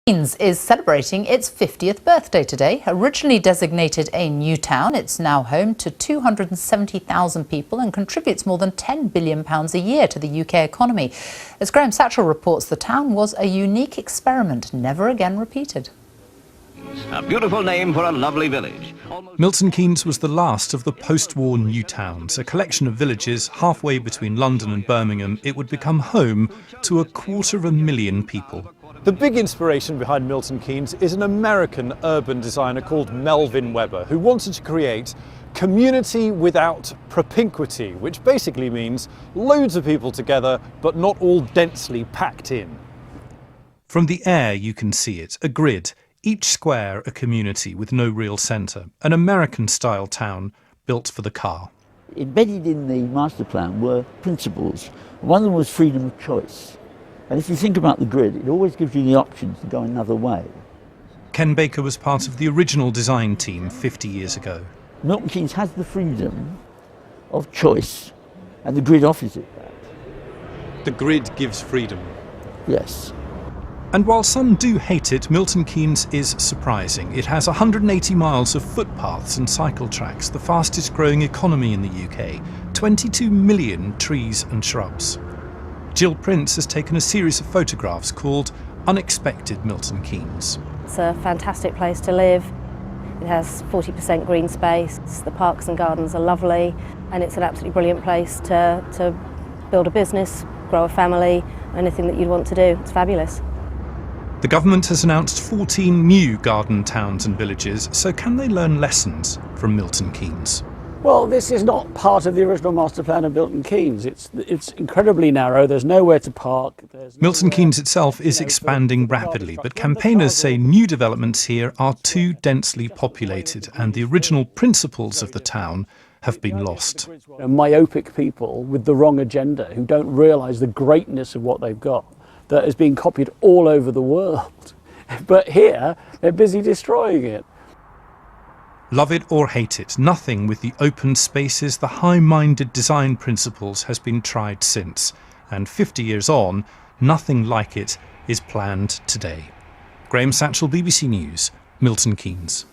Keynes is celebrating its 50th birthday today. Originally designated a new town, it's now home to 270,000 people and contributes more than £10 billion a year to the UK economy. As Graham Satchell reports, the town was a unique experiment, never again repeated. A beautiful name for a lovely village. Milton Keynes was the last of the post-war new towns, a collection of villages halfway between London and Birmingham. It would become home to 250,000 people. The big inspiration behind Milton Keynes is an American urban designer called Melvin Webber, who wanted to create community without propinquity, which basically means loads of people together, but not all densely packed in. From the air you can see it, a grid, each square a community with no real centre, an American-style town built for the car. Embedded in the master plan were principles. One of them was freedom of choice. And if you think about the grid, it always gives you the option to go another way. Ken Baker was part of the original design team 50 years ago. Milton Keynes has the freedom of choice, and the grid offers it that. The grid gives freedom. Yes. And while some do hate it, Milton Keynes is surprising. It has 180 miles of footpaths and cycle tracks, the fastest growing economy in the UK, 22 million trees and shrubs. Jill Prince has taken a series of photographs called Unexpected Milton Keynes. It's a fantastic place to live. It has 40% green space, the parks and gardens are lovely, and it's an absolutely brilliant place to build a business, grow a family, anything that you'd want to do. It's fabulous. The government has announced 14 new garden towns and villages, so can they learn lessons from Milton Keynes? Well, this is not part of the original master plan of Milton Keynes. It's incredibly narrow, there's nowhere to park. Milton Keynes itself is expanding rapidly, but campaigners say new developments here are too densely populated and the original principles of the town have been lost. Myopic people with the wrong agenda who don't realise the greatness of what they've got, that is being copied all over the world. But here, they're busy destroying it. Love it or hate it, nothing with the open spaces, the high-minded design principles has been tried since. And 50 years on, nothing like it is planned today. Graham Satchell, BBC News, Milton Keynes.